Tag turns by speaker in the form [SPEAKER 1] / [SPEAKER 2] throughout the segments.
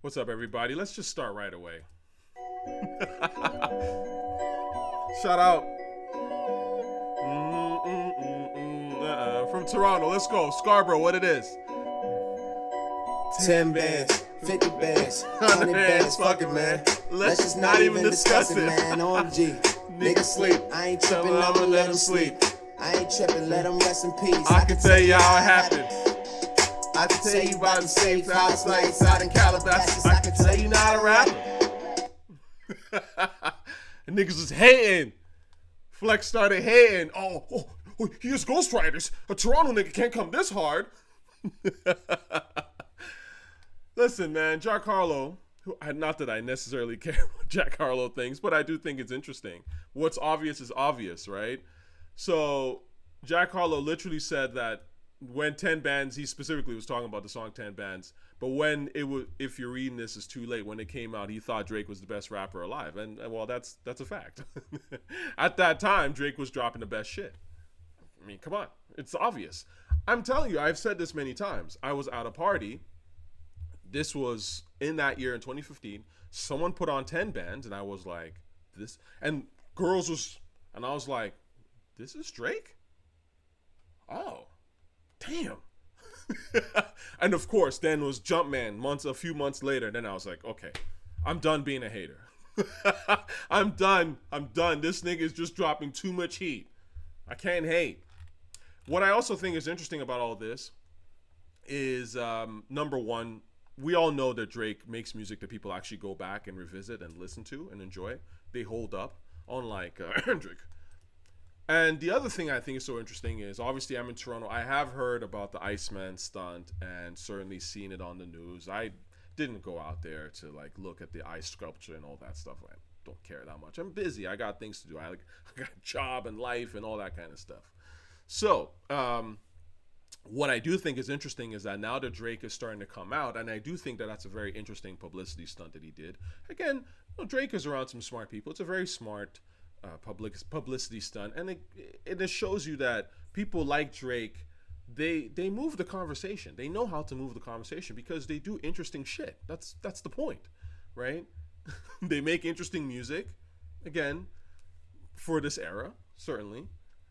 [SPEAKER 1] What's up, everybody? Let's just start right away. Shout out from Toronto. Let's go. Scarborough, what it is.
[SPEAKER 2] 10 bands, 50 bands, 100 bands, fuck it, man. Let's just not even discuss it, man. OMG, niggas sleep. I ain't tripping, I'ma let them sleep. I ain't tripping, let them rest in peace.
[SPEAKER 1] I can tell you how it happened.
[SPEAKER 2] I can tell you about the safe house nights out in Calabasas. I can tell you not a rapper.
[SPEAKER 1] And niggas was hating. Flex started hating. Oh, here's Ghostwriters. A Toronto nigga can't come this hard. Listen, man, Jack Harlow, not that I necessarily care what Jack Harlow thinks, but I do think it's interesting. What's obvious is obvious, right? So Jack Harlow literally said that when 10 bands, he specifically was talking about the song 10 bands, but when it was, if you're reading this, is too late, when it came out, he thought Drake was the best rapper alive. And well, that's a fact. At that time, Drake was dropping the best shit. I mean, come on. It's obvious. I'm telling you, I've said this many times. I was at a party. This was in that year in 2015. Someone put on 10 bands, and I was like, this. And and I was like, this is Drake? Oh, damn. And of course, then was Jumpman a few months later. Then I was like, okay, I'm done being a hater. I'm done. This nigga is just dropping too much heat. I can't hate. What I also think is interesting about all this is, number one, we all know that Drake makes music that people actually go back and revisit and listen to and enjoy. They hold up, unlike Drake. And the other thing I think is so interesting is, obviously I'm in Toronto. I have heard about the Iceman stunt and certainly seen it on the news. I didn't go out there to like look at the ice sculpture and all that stuff. I don't care that much. I'm busy. I got things to do. I got a job and life and all that kind of stuff. So, what I do think is interesting is that now that Drake is starting to come out, and I do think that that's a very interesting publicity stunt that he did. Again, Drake is around some smart people. It's a very smart publicity stunt, and it shows you that people like Drake, they move the conversation. They know how to move the conversation because they do interesting shit. That's the point, right? They make interesting music, again, for this era, certainly,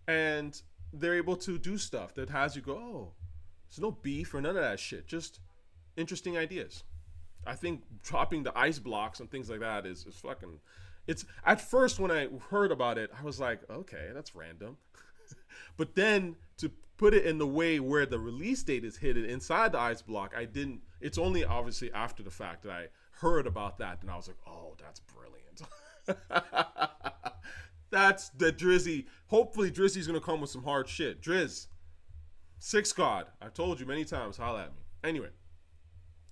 [SPEAKER 1] and they're able to do stuff that has you go, oh, there's no beef or none of that shit. Just interesting ideas. I think dropping the ice blocks and things like that is fucking. It's at first when I heard about it, I was like, okay, that's random. But then to put it in the way where the release date is hidden inside the ice block, I didn't. It's only obviously after the fact that I heard about that, and I was like, oh, that's brilliant. That's the Drizzy. Hopefully Drizzy's going to come with some hard shit. Driz. Six God. I've told you many times. Holla at me. Anyway.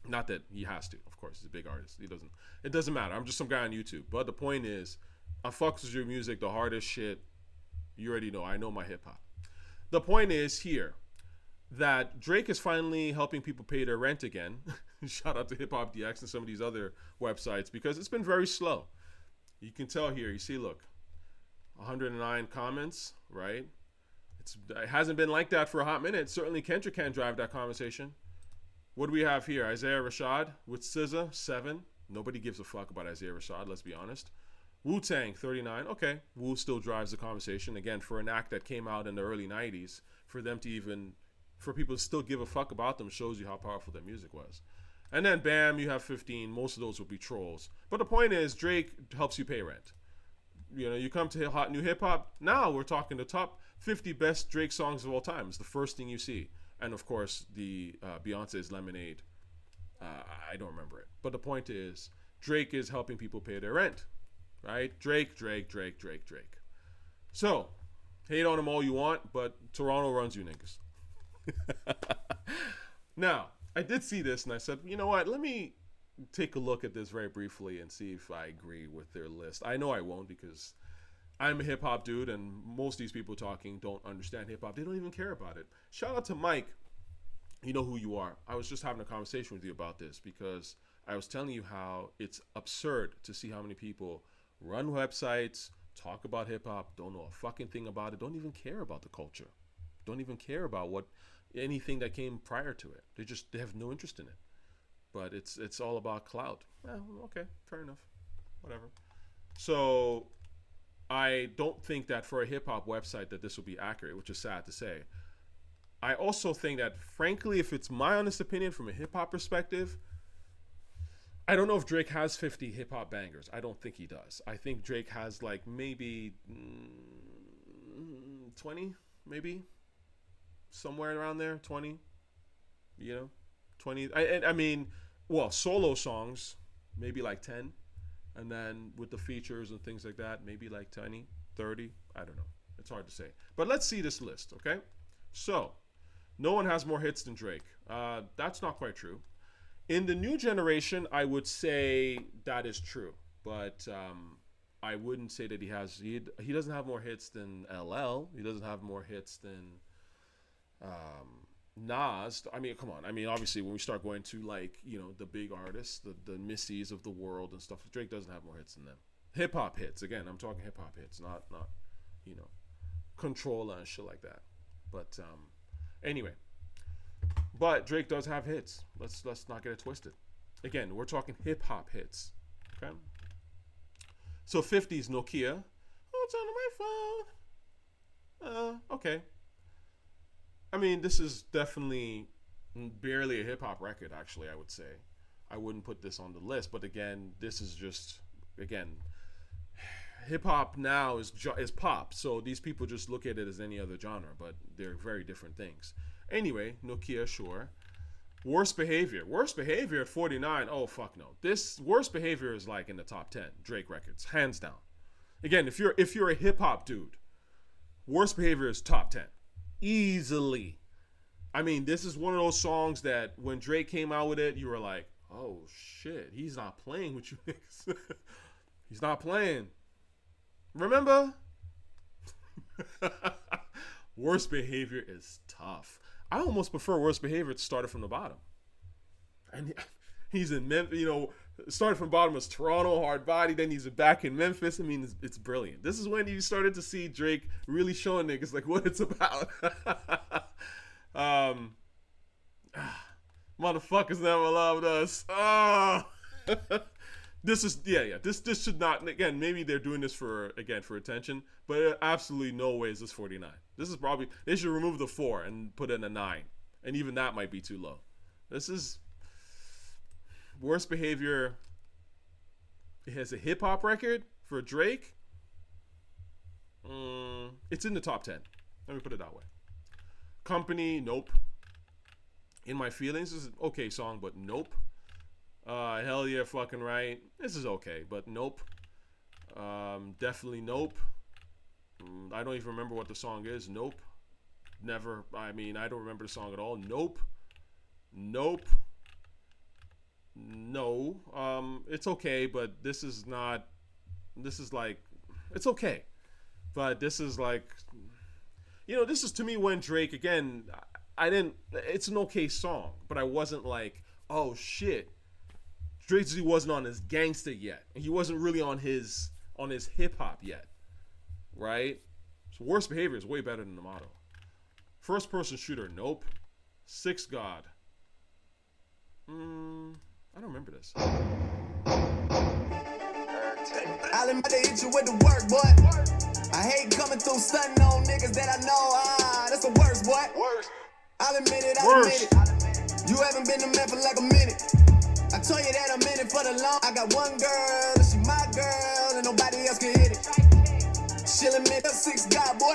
[SPEAKER 1] Not that he has to. Of course, he's a big artist. It doesn't matter. I'm just some guy on YouTube. But the point is, I fucks with your music, the hardest shit. You already know. I know my hip hop. The point is here that Drake is finally helping people pay their rent again. Shout out to Hip Hop DX and some of these other websites because it's been very slow. You can tell here. You see, look. 109 comments, right? It hasn't been like that for a hot minute. Certainly Kendrick can't drive that conversation. What do we have here? Isaiah Rashad with SZA, 7. Nobody gives a fuck about Isaiah Rashad, let's be honest. Wu-Tang, 39. Okay, Wu still drives the conversation. Again, for an act that came out in the early 90s, for people to still give a fuck about them shows you how powerful their music was. And then, bam, you have 15. Most of those will be trolls. But the point is, Drake helps you pay rent. You come to Hot New Hip Hop, now we're talking the top 50 best Drake songs of all time. It's the first thing you see. And of course, the Beyonce's Lemonade. I don't remember it. But the point is, Drake is helping people pay their rent. Right? Drake. So, hate on him all you want, but Toronto runs you niggas. Now, I did see this and I said, you know what, let me take a look at this very briefly and see if I agree with their list. I know I won't because I'm a hip hop dude and most of these people talking don't understand hip hop. They don't even care about it. Shout out to Mike. You know who you are. I was just having a conversation with you about this because I was telling you how it's absurd to see how many people run websites, talk about hip hop, don't know a fucking thing about it, don't even care about the culture, don't even care about anything that came prior to it. They have no interest in it. but it's all about clout. Okay, fair enough, whatever. So I don't think that for a hip hop website that this will be accurate, which is sad to say. I also think that, frankly, if it's my honest opinion from a hip hop perspective, I don't know if Drake has 50 hip hop bangers. I don't think he does. I think Drake has like maybe 20, maybe somewhere around there, 20. 20. I mean, well, solo songs, maybe like 10. And then with the features and things like that, maybe like 20, 30. I don't know. It's hard to say. But let's see this list, okay? So, no one has more hits than Drake. That's not quite true. In the new generation, I would say that is true. But I wouldn't say that he doesn't have more hits than LL. He doesn't have more hits than Nas. I mean, come on. I mean, obviously, when we start going to like, the big artists, the Missies of the world and stuff, Drake doesn't have more hits than them. Hip hop hits. Again, I'm talking hip hop hits, not Controlla and shit like that. But anyway, but Drake does have hits. Let's not get it twisted. Again, we're talking hip hop hits. Okay. So 50s Nokia. Oh, it's on my phone. Okay. I mean, this is definitely barely a hip hop record, actually, I would say. I wouldn't put this on the list, but again, this is just, hip hop now is pop, so these people just look at it as any other genre, but they're very different things. Anyway, Nokia, sure. Worst Behavior at 49. Oh, fuck no. This Worst Behavior is like in the top 10 Drake records, hands down. Again, if you're a hip hop dude, Worst Behavior is top 10. Easily. I mean, this is one of those songs that when Drake came out with it, you were like, oh shit, he's not playing with you niggas. He's not playing. Remember? Worst Behavior is tough. I almost prefer Worst Behavior to Started from the Bottom. And he's in Memphis, started from the bottom was Toronto, Hard Body, then he's back in Memphis. I mean, it's brilliant. This is when you started to see Drake really showing niggas like what it's about. Motherfuckers never loved us. Oh. This is This should not, again, maybe they're doing this for attention, but absolutely no way is this 49. This is probably, they should remove the 4 and put in a 9, and even that might be too low. This is Worst Behavior. It has a hip hop record for Drake. It's in the top 10. Let me put it that way. Company, nope. In My Feelings is an okay song, but nope. Hell Yeah, Fucking Right. This is okay, but nope. Definitely nope. I don't even remember what the song is. Nope. Never. I mean, I don't remember the song at all. Nope. Nope. No. It's okay, but this is not. This is like, it's okay, but this is like, this is to me when Drake, again, it's an okay song, but I wasn't like, oh shit, Drake wasn't on his gangster yet, and he wasn't really on his hip hop yet, right? So Worst Behavior is way better than the motto. First Person Shooter, nope. Six God. I don't remember this.
[SPEAKER 2] I'll hit you with the work, boy. I hate coming through stunting on niggas that I know. That's the worst, boy. Worst. I'll admit it. You haven't been to man for like a minute. I told you that I'm in it for the long. I got one girl, and she my girl, and nobody else can hit it. She'll admit the 6 God, boy.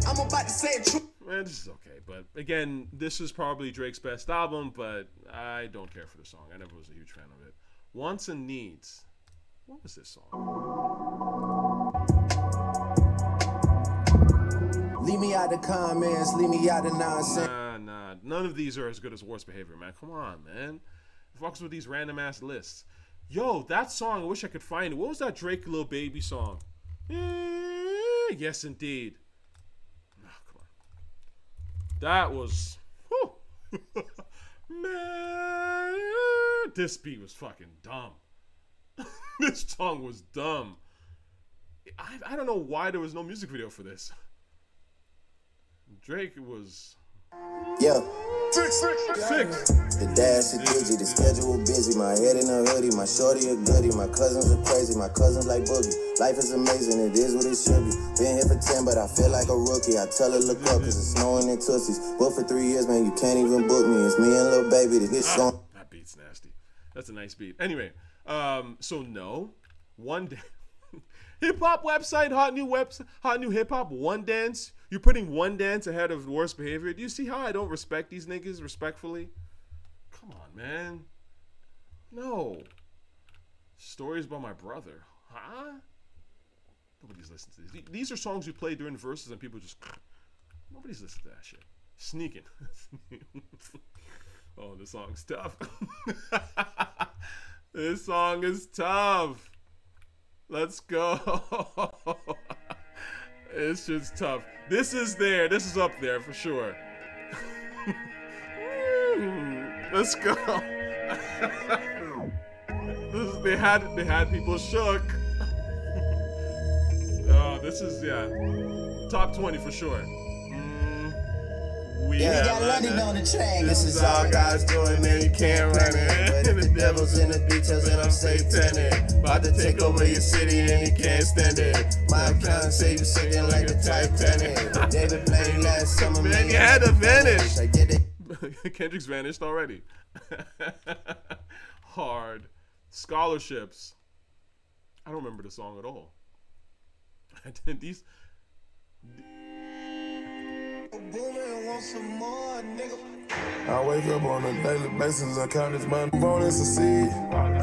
[SPEAKER 2] I'm about to say it true.
[SPEAKER 1] Man, this is okay, but again, this is probably Drake's best album, but I don't care for the song. I never was a huge fan of it. Wants and Needs. What was this song?
[SPEAKER 2] Leave me out the comments, leave me out the nonsense.
[SPEAKER 1] Nah. None of these are as good as Worst Behavior, man. Come on, man. Fucks with these random ass lists. Yo, that song, I wish I could find it. What was that Drake Lil Baby song? Yes, indeed. That was, man, this beat was fucking dumb. This song was dumb. I don't know why there was no music video for this. Drake was...
[SPEAKER 2] Yeah.
[SPEAKER 1] Six.
[SPEAKER 2] The dash is digi, the schedule busy. My head in a hoodie, my shorty a goodie. My cousins are crazy, my cousins like boogie. Life is amazing, it is what it should be. Been here for 10, but I feel like a rookie. I tell her look up, cause it's snowing in Tootsies. Booked for 3 years, man, you can't even book me. It's me and Lil Baby, the hit song.
[SPEAKER 1] That beat's nasty. That's a nice beat. Anyway, so no. One day. Hip-hop website, hot new hip-hop, One Dance. You're putting One Dance ahead of Worst Behavior. Do you see how I don't respect these niggas respectfully? Come on, man. No. Stories about my brother. Huh? Nobody's listening to these. These are songs you play during verses and people just... Nobody's listening to that shit. Sneakin. Oh, this song's tough. This song is tough. Let's go. It's just tough. This is there. This is up there for sure. Let's go. They had people shook. Oh, this is top 20 for sure. We
[SPEAKER 2] got London on the track.
[SPEAKER 3] This is all God's doing, man, you can't run it. The devil's in the details and I'm satanic. About to take over your city and you can't stand it. My account say you sinking like the Titanic. David played last summer,
[SPEAKER 1] man, you had to vanish.
[SPEAKER 3] I get it.
[SPEAKER 1] Kendrick's vanished already. Hard. Scholarships. I don't remember the song at all. These...
[SPEAKER 3] I wake up on a daily basis, I count this money, phone and succeed.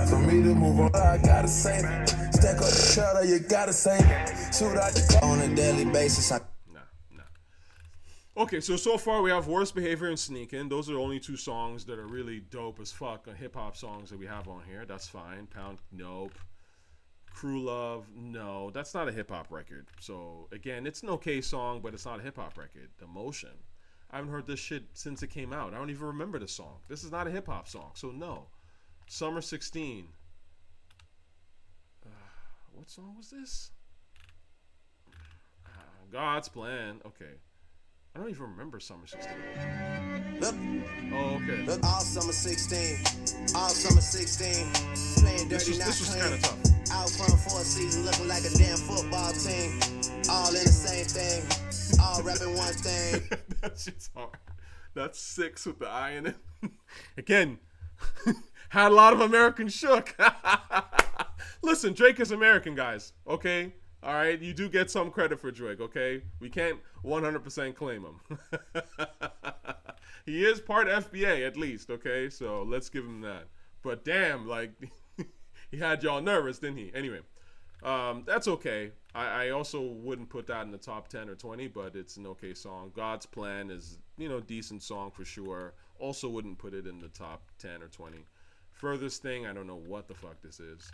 [SPEAKER 3] For me to move on, I gotta save it. Stack up the cheddar, you gotta save it. Shoot out the car on a daily basis.
[SPEAKER 1] Nah. Okay, so far we have Worst Behavior and Sneakin. Those are the only two songs that are really dope as fuck, hip hop songs that we have on here. That's fine. Pound, nope. Crew Love, no, that's not a hip hop record. So again, it's an okay song, but it's not a hip hop record. The Motion, I haven't heard this shit since it came out. I don't even remember the song. This is not a hip hop song, so no. Summer 16. What song was this? God's Plan. Okay, I don't even remember Summer 16.
[SPEAKER 2] Look,
[SPEAKER 1] oh, okay.
[SPEAKER 2] Look, all summer 16, all summer 16. Playing dirty,
[SPEAKER 1] This was kind of tough.
[SPEAKER 2] Out front for a season, looking like a damn football team. All in the same thing, all rapping one thing.
[SPEAKER 1] That shit's hard. That's 6 with the I in it. Again, had a lot of American shook. Listen, Drake is American, guys. Okay? All right? You do get some credit for Drake, okay? We can't 100% claim him. He is part FBA, at least, okay? So let's give him that. But damn, like... He had y'all nervous, didn't he? Anyway, that's okay. I also wouldn't put that in the top 10 or 20, but it's an okay song. God's Plan is, decent song for sure. Also wouldn't put it in the top 10 or 20. Furthest Thing, I don't know what the fuck this is.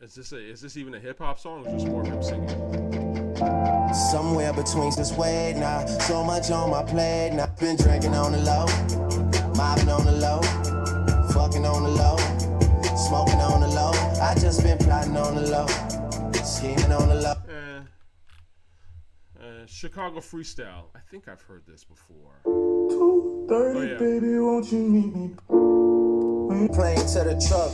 [SPEAKER 1] Is this even a hip hop song or just more him singing?
[SPEAKER 2] Somewhere between this way now, so much on my plate. Now been drinking on the low, mobbing on the low, fucking on the low, smoking on the low. I just been plotting on the low, scheming on the low.
[SPEAKER 1] Chicago Freestyle. I think I've heard this before.
[SPEAKER 3] 2:30, baby, won't you meet me?
[SPEAKER 2] Plane to the truck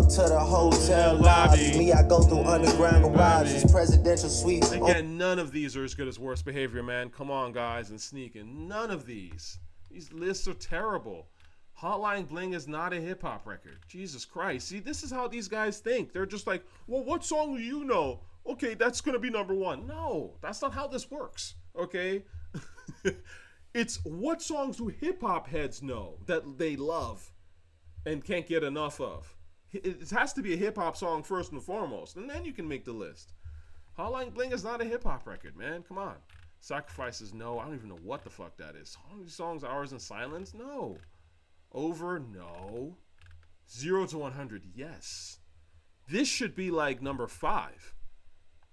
[SPEAKER 2] to the hotel lobby. Me, I go through underground garages, presidential suites.
[SPEAKER 1] Again, none of these are as good as Worst Behavior, man. Come on, guys, and Sneakin. None of these. These lists are terrible. Hotline Bling is not a hip-hop record. Jesus Christ. See, this is how these guys think. They're just like, well, what song do you know? Okay, that's going to be number one. No, that's not how this works, okay? It's what songs do hip-hop heads know that they love and can't get enough of. It has to be a hip-hop song first and foremost, and then you can make the list. Hotline Bling is not a hip-hop record, man. Come on. Sacrifices, no. I don't even know what the fuck that is. How many songs, Hours in Silence? No. Over, no. 0 to 100, yes. This should be like number 5.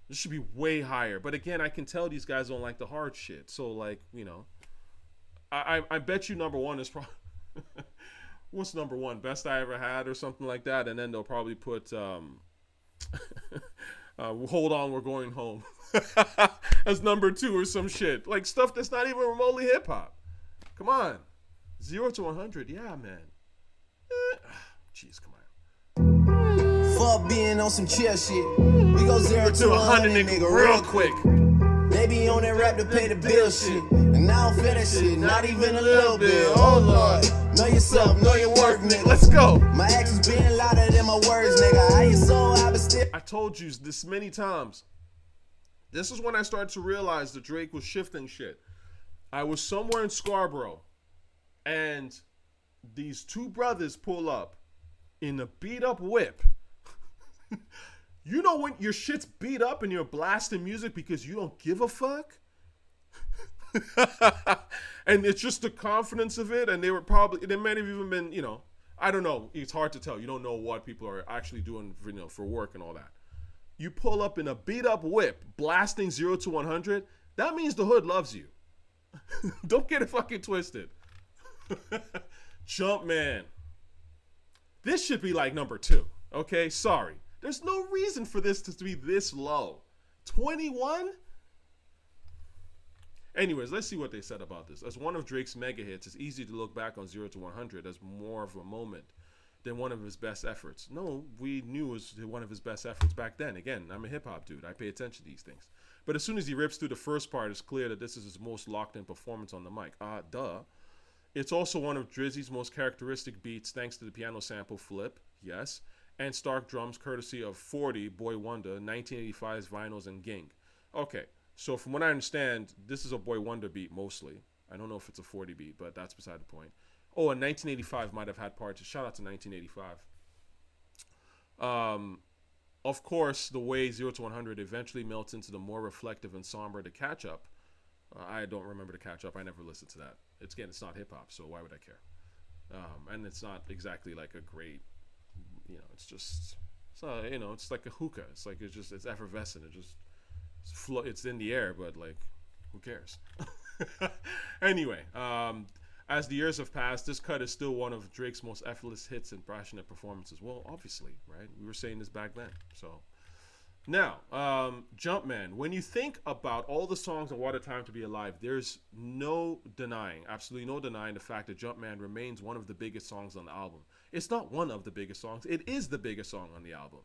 [SPEAKER 1] This should be way higher. But again, I can tell these guys don't like the hard shit. So, like, I bet you number 1 is probably... What's number 1? Best I Ever Had or something like that. And then they'll probably put Hold on, we're going home. As number 2 or some shit. Like stuff that's not even remotely hip hop. Come on. 0 to 100. Yeah, man. Jeez, come on.
[SPEAKER 2] Fuck being on some chill shit. We go 0 to 100, nigga, real quick. They be on that rap to pay the bill shit. And I don't feel that shit, not even a little bit. Oh Lord, know yourself, know your worth, nigga.
[SPEAKER 1] Let's go.
[SPEAKER 2] My actions being louder than my words, nigga. I ain't so I been still.
[SPEAKER 1] I told you this many times. This is when I started to realize that Drake was shifting shit. I was somewhere in Scarborough, and these 2 brothers pull up in a beat up whip. You know when your shit's beat up and you're blasting music because you don't give a fuck? And it's just the confidence of it, and they might have even been, I don't know. It's hard to tell. You don't know what people are actually doing for work and all that. You pull up in a beat up whip, blasting 0 to 100, that means the hood loves you. Don't get it fucking twisted. Jumpman. This should be like number 2. Okay, sorry. There's no reason for this to be this low. 21? Anyways, let's see what they said about this. As one of Drake's mega hits, it's easy to look back on 0 to 100 as more of a moment than one of his best efforts. No, we knew it was one of his best efforts back then. Again, I'm a hip-hop dude. I pay attention to these things. But as soon as he rips through the first part, it's clear that this is his most locked-in performance on the mic. Duh. It's also one of Drizzy's most characteristic beats thanks to the piano sample flip, yes, and stark drums courtesy of 40, Boy Wonder, 1985's Vinyls and Ging. Okay, so from what I understand, this is a Boy Wonder beat mostly. I don't know if it's a 40 beat, but that's beside the point. Oh, and 1985 might have had parts. Shout out to 1985. Of course, the way 0 to 100 eventually melts into the more reflective and somber The Catch Up. I don't remember The Catch Up. I never listened to that. It's not hip hop, so why would I care? And it's not exactly like a great, it's like a hookah. It's effervescent. It's in the air, but like, who cares? Anyway, as the years have passed, this cut is still one of Drake's most effortless hits and passionate performances. Well, obviously, right? We were saying this back then. So now, Jumpman. When you think about all the songs on What a Time to Be Alive, there's absolutely no denying the fact that Jumpman remains one of the biggest songs on the album. It's not one of the biggest songs. It is the biggest song on the album.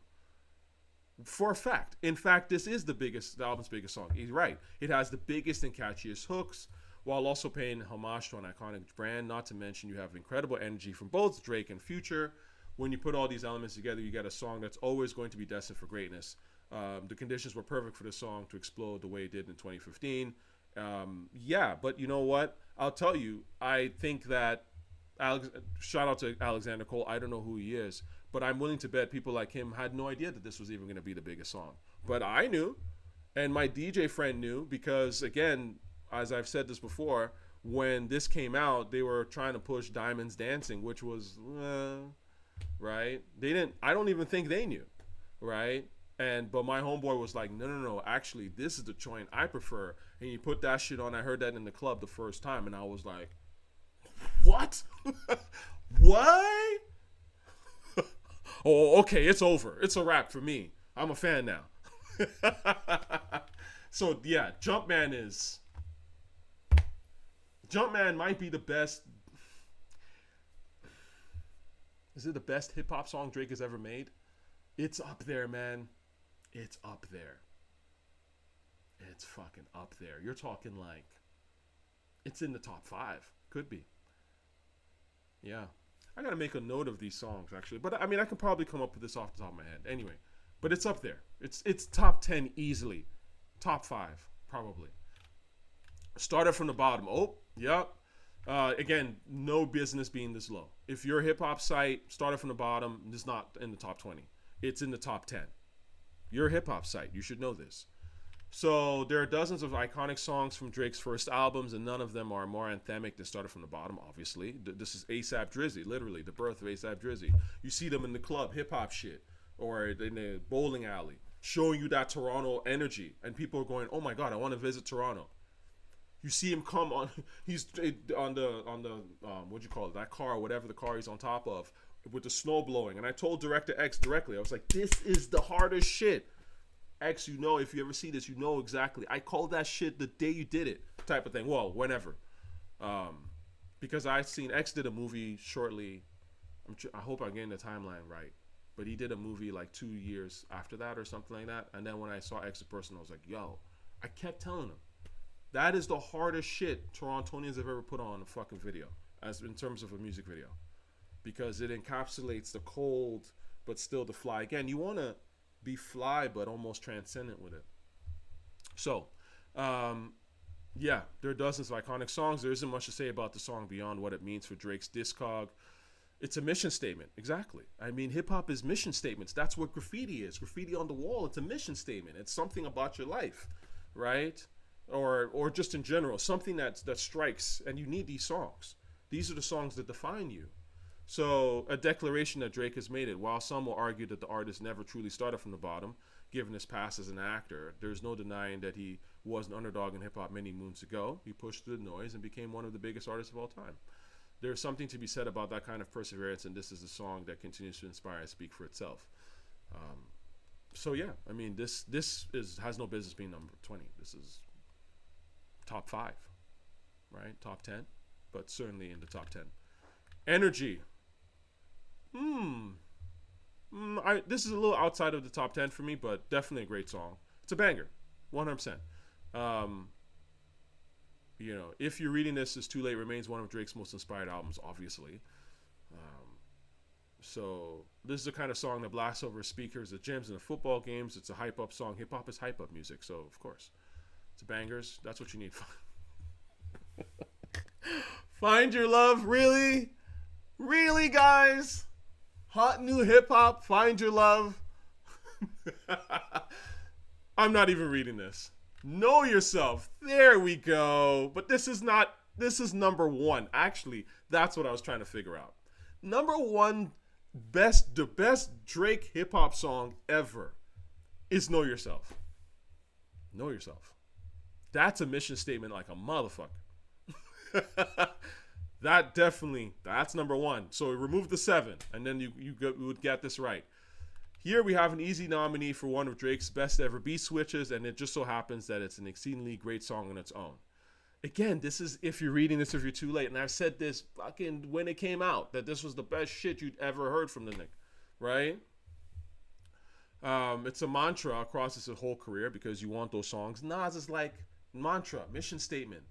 [SPEAKER 1] For a fact. In fact, this is the album's biggest song. He's right. It has the biggest and catchiest hooks, while also paying homage to an iconic brand. Not to mention, you have incredible energy from both Drake and Future. When you put all these elements together, you get a song that's always going to be destined for greatness. The conditions were perfect for the song to explode the way it did in 2015. But you know what? I'll tell you, I think that shout out to Alexander Cole. I don't know who he is, but I'm willing to bet people like him had no idea that this was even going to be the biggest song. But I knew, and my DJ friend knew, because again, as I've said this before, when this came out, they were trying to push Diamonds Dancing, which was, right? I don't even think they knew, right? But my homeboy was like, no, actually, this is the joint I prefer. And he put that shit on. I heard that in the club the first time, and I was like, what? What? Oh, okay, it's over. It's a wrap for me. I'm a fan now. So, yeah, Jumpman might be the best. Is it the best hip-hop song Drake has ever made? It's up there, man. It's up there. It's fucking up there. You're talking like, it's in the top 5. Could be. Yeah. I gotta make a note of these songs, actually. But, I mean, I can probably come up with this off the top of my head. Anyway. But it's up there. It's top 10 easily. Top 5, probably. Started from the bottom. Oh, yep. Again, no business being this low. If your hip-hop site started from the bottom, it's not in the top 20. It's in the top 10. Your hip-hop site. You should know this. So there are dozens of iconic songs from Drake's first albums, and none of them are more anthemic than Started from the Bottom, obviously. This is A$AP Drizzy, literally, the birth of A$AP Drizzy. You see them in the club, hip-hop shit, or in the bowling alley, showing you that Toronto energy, and people are going, oh my God, I want to visit Toronto. You see him come on, he's on the what'd you call it, that car, whatever the car he's on top of, with the snow blowing. And I told Director X directly, I was like, this is the hardest shit. X, you know, if you ever see this, you know exactly. I called that shit the day you did it, type of thing. Well, whenever. Because I seen X did a movie shortly. I hope I'm getting the timeline right. But he did a movie like 2 years after that or something like that. And then when I saw X in person, I was like, yo, I kept telling him. That is the hardest shit Torontonians have ever put on a fucking video, as in terms of a music video. Because it encapsulates the cold, but still the fly. Again, you want to be fly, but almost transcendent with it. So, yeah, there are dozens of iconic songs. There isn't much to say about the song beyond what it means for Drake's discog. It's a mission statement. Exactly. I mean, hip-hop is mission statements. That's what graffiti is. Graffiti on the wall, it's a mission statement. It's something about your life, right? Or just in general, something that strikes, and you need these songs. These are the songs that define you. So a declaration that Drake has made it. While some will argue that the artist never truly started from the bottom, given his past as an actor, there's no denying that he was an underdog in hip-hop many moons ago. He pushed through the noise and became one of the biggest artists of all time. There's something to be said about that kind of perseverance, and this is a song that continues to inspire and speak for itself. So yeah, I mean, this has no business being number 20. This is top 5, right? Top 10, but certainly in the top 10. Energy. This is a little outside of the top 10 for me, but definitely a great song. It's a banger, 100%. You know, If You're Reading This, Is Too Late remains one of Drake's most inspired albums, obviously. So this is the kind of song that blasts over speakers at gyms and the football games. It's a hype-up song. Hip-hop is hype-up music, so of course. It's bangers. That's what you need. Find Your Love, really? Really, guys? Hot new hip-hop, Find Your Love? I'm not even reading this. Know Yourself. There we go. But this is number 1. Actually, that's what I was trying to figure out. Number 1, the best Drake hip-hop song ever is Know Yourself. Know Yourself. That's a mission statement like a motherfucker. That's number 1. So remove the 7, and then you would get this right. Here we have an easy nominee for one of Drake's best ever beat switches, and it just so happens that it's an exceedingly great song on its own. Again, this is If You're Reading This, If You're Too Late, and I've said this fucking when it came out, that this was the best shit you'd ever heard from the nigga, right? It's a mantra across his whole career because you want those songs. Nas is like mantra, mission statement.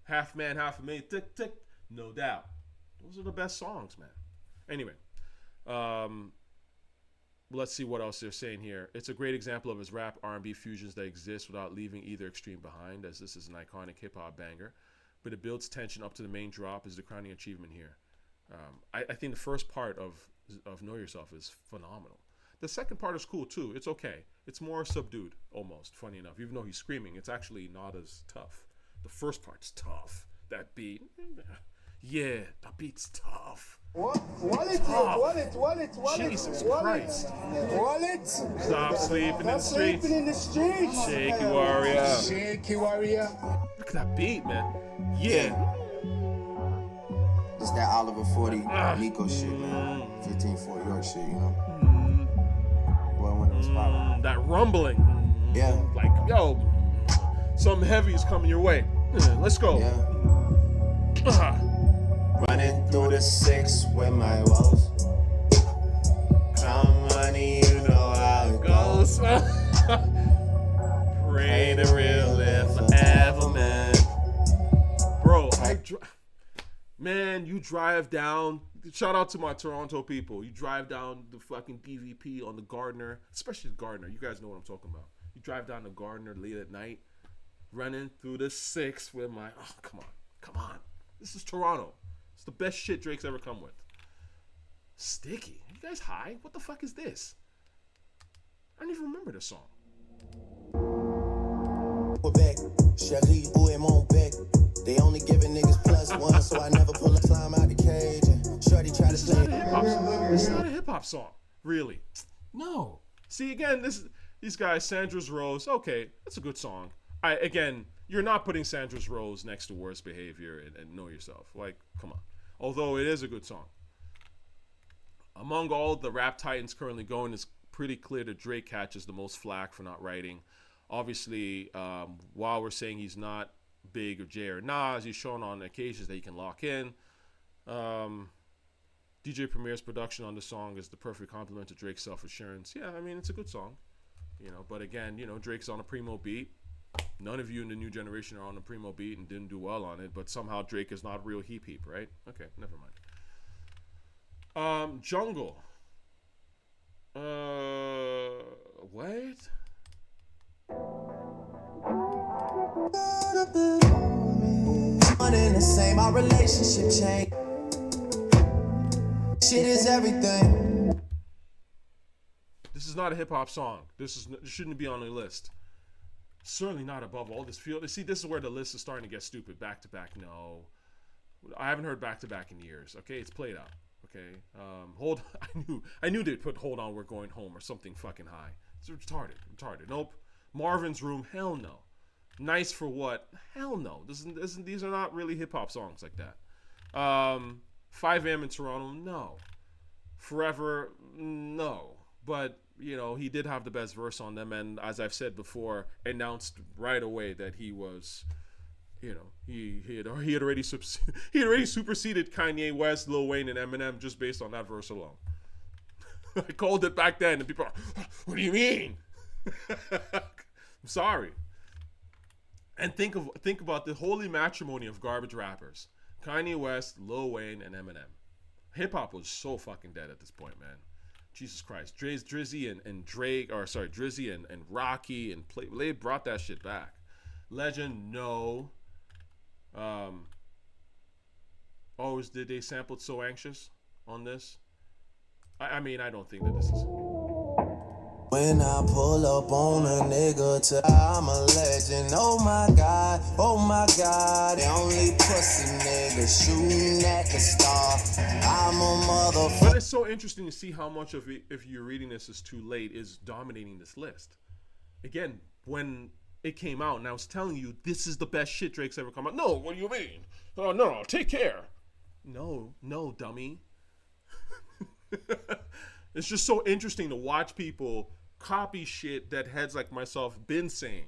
[SPEAKER 1] Half man, half a million, tick, tick, no doubt. Those are the best songs, man. Anyway, let's see what else they're saying here. It's a great example of his rap R&B fusions that exist without leaving either extreme behind, as this is an iconic hip-hop banger. But it builds tension up to the main drop is the crowning achievement here. I think the first part of Know Yourself is phenomenal. The second part is cool, too. It's okay. It's more subdued, almost, funny enough. Even though he's screaming, it's actually not as tough. The first part's tough. That beat, yeah, that beat's tough.
[SPEAKER 2] Wallet.
[SPEAKER 1] Jesus Christ.
[SPEAKER 2] Wallet.
[SPEAKER 1] Stop sleeping in the streets. Shaky warrior. Look at that beat, man. Yeah.
[SPEAKER 3] It's that Oliver 40 Nico shit, man. 15-4 York shit, you know. Boy, when it was popping.
[SPEAKER 1] That rumbling.
[SPEAKER 3] Yeah.
[SPEAKER 1] Like, yo, something heavy is coming your way. Let's go.
[SPEAKER 3] Yeah. Running through the 6 with my woes. Come money, you know how it goes.
[SPEAKER 1] Pray to real live forever, man. Bro, man, you drive down. Shout out to my Toronto people. You drive down the fucking BVP on the Gardner, especially the Gardner. You guys know what I'm talking about. You drive down the Gardner late at night, running through the 6 with my. Oh, come on. This is Toronto. It's the best shit Drake's ever come with. Sticky. You guys high? What the fuck is this? I don't even remember this song.
[SPEAKER 3] Quebec, Cherie, où est mon bec? They only giving niggas +1, so I never pull a climb out the cage. And Shorty try to slay.
[SPEAKER 1] This is not a hip hop song, really. No. See, again, these guys, Sandra's Rose. Okay, that's a good song. Again, you're not putting Sandra's Rose next to Worst Behavior and Know Yourself. Like, come on. Although it is a good song. Among all the rap titans currently going, it's pretty clear that Drake catches the most flack for not writing. Obviously, while we're saying he's not big or Jay or Nas, he's shown on occasions that he can lock in. DJ Premier's production on the song is the perfect complement to Drake's self-assurance. Yeah, I mean, it's a good song, but again, Drake's on a primo beat. None of you in the new generation are on a primo beat and didn't do well on it, but somehow Drake is not real heap, right? Okay, never mind. Jungle. What?
[SPEAKER 2] One in the same, our relationship change. Shit is everything.
[SPEAKER 1] This is not a hip hop song. This shouldn't be on the list. Certainly not above all this field. See, this is where the list is starting to get stupid. Back to back, no. I haven't heard back to back in years. Okay, it's played out. Okay, I knew they'd put "Hold On, We're Going Home" or something fucking high. It's retarded. Nope. Marvin's Room, hell no. Nice for What? Hell no. These are not really hip hop songs like that. 5 a.m. in Toronto, no. Forever, no. But he did have the best verse on them, and as I've said before, announced right away that he was, he had already superseded Kanye West, Lil Wayne, and Eminem just based on that verse alone. I called it back then, and people are, what do you mean? I'm sorry. And think about the holy matrimony of garbage rappers: Kanye West, Lil Wayne, and Eminem. Hip hop was so fucking dead at this point, man. Jesus Christ. Drizzy and Drake, or sorry, Drizzy and Rocky and they brought that shit back. Legend, no. Did they sample So Anxious on this? I mean, I don't think that this is.
[SPEAKER 2] When I pull up on a nigga I'm a legend. Oh my god, the only pussy nigga shooting at the star. I'm a motherfucker.
[SPEAKER 1] But it's so interesting to see how much of it, if you're reading this is too late, is dominating this list. Again, when it came out and I was telling you this is the best shit Drake's ever come out. No, what do you mean? Oh no, take care. No, dummy. It's just so interesting to watch people copy shit that heads like myself been saying,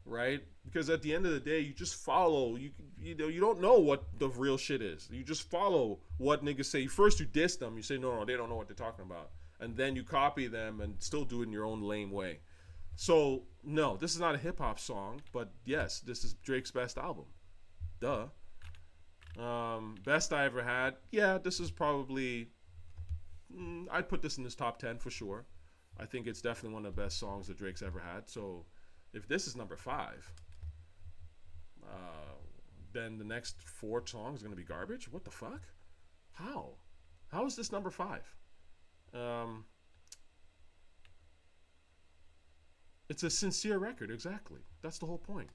[SPEAKER 1] right? Because at the end of the day, you just follow. You don't know what the real shit is. You just follow what niggas say. First, you diss them. You say no, they don't know what they're talking about, and then you copy them and still do it in your own lame way. So no, this is not a hip hop song, but yes, this is Drake's best album. Duh. Best I ever had. Yeah, this is probably. I'd put this in his top 10 for sure. I think it's definitely one of the best songs that Drake's ever had. So if this is number 5, then the next 4 songs are going to be garbage? What the fuck? How? How is this number 5? It's a sincere record, exactly. That's the whole point.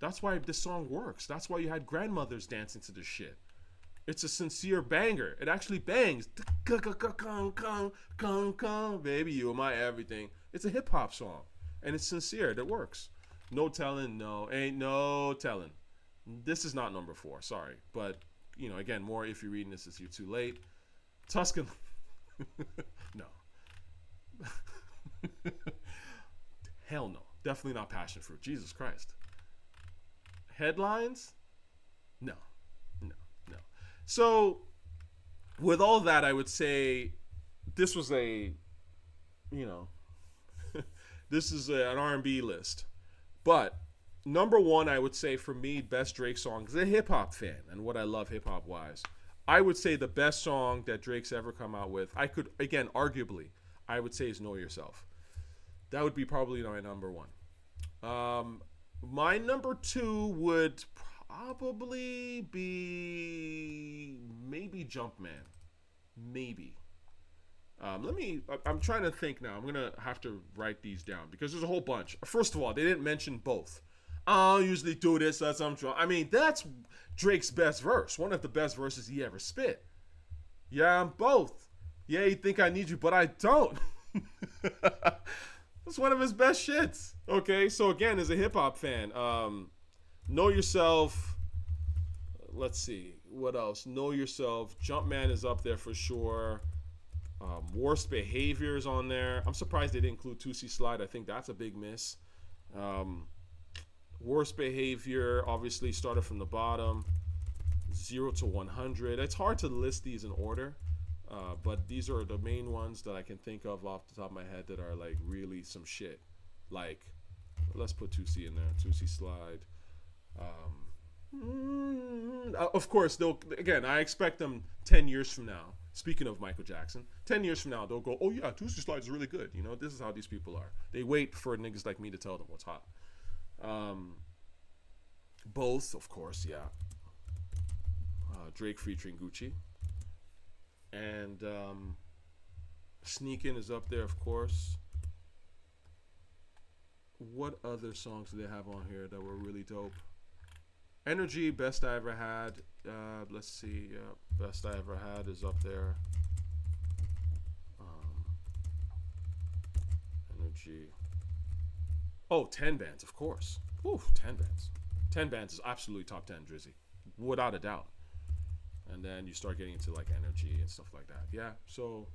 [SPEAKER 1] That's why this song works. That's why you had grandmothers dancing to this shit. It's a sincere banger. It actually bangs. Baby, you are my everything. It's a hip hop song. And it's sincere. That works. No telling. No. Ain't no telling. This is not number 4. Sorry. But, again, more if you're reading this, it's you're too late. Tuscan. No. Hell no. Definitely not Passion Fruit. Jesus Christ. Headlines? No. So, with all that, I would say this was this is an R&B list. But number 1, I would say for me, best Drake song, as a hip-hop fan and what I love hip-hop wise, I would say the best song that Drake's ever come out with, arguably, I would say is Know Yourself. That would be probably my number 1. My number 2 would probably be maybe Jumpman. Maybe. I'm trying to think now. I'm going to have to write these down because there's a whole bunch. First of all, they didn't mention both. I don't usually do this. That's that's Drake's best verse. One of the best verses he ever spit. Yeah, I'm both. Yeah, you think I need you, but I don't. That's one of his best shits. Okay, so again, as a hip-hop fan, Know Yourself. Let's see. What else? Know Yourself. Jumpman is up there for sure. Worst Behaviors on there. I'm surprised they didn't include Tusi Slide. I think that's a big miss. Worst Behavior obviously started from the bottom, 0 to 100. It's hard to list these in order, but these are the main ones that I can think of off the top of my head that are like really some shit. Like, let's put Tusi in there. Tusi Slide. Of course, I expect them 10 years from now. Speaking of Michael Jackson, 10 years from now, they'll go, oh yeah, Tusi Slide is really good. You know, this is how these people are. They wait for niggas like me to tell them what's hot. Both, of course, yeah. Drake featuring Gucci. And Sneakin is up there, of course. What other songs do they have on here that were really dope? Energy, Best I Ever Had. Let's see. Best I Ever Had is up there. Energy. Oh, 10 bands, of course. Ooh, 10 bands. 10 bands is absolutely top 10, Drizzy. Without a doubt. And then you start getting into like Energy and stuff like that. Yeah, so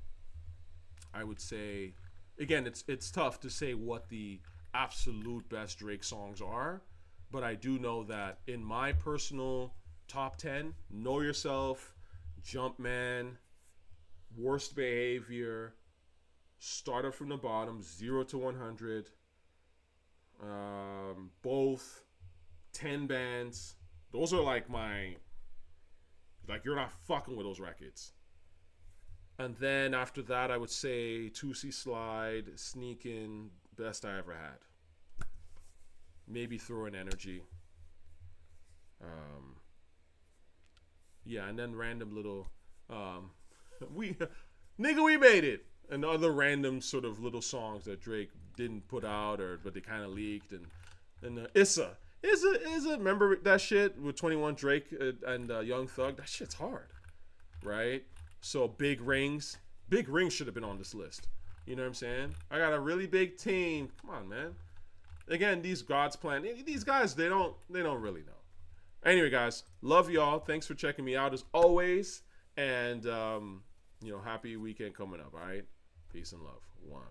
[SPEAKER 1] I would say, again, it's tough to say what the absolute best Drake songs are, but I do know that in my personal top 10, Know Yourself, Jumpman, Worst Behavior, Started from the Bottom, 0 to 100, both, 10 bands. Those are like you're not fucking with those records. And then after that, I would say Tusi Slide, Sneakin, Best I Ever Had. Maybe throw in Energy. Yeah, and then random little we made it. And other random sort of little songs that Drake didn't put out but they kind of leaked. And Issa, remember that shit with 21 Drake and Young Thug? That shit's hard, right? So Big Rings should have been on this list. You know what I'm saying? I got a really big team. Come on, man. Again, these God's plan. These guys, they don't really know. Anyway, guys, love y'all. Thanks for checking me out as always. And happy weekend coming up. All right, peace and love. One.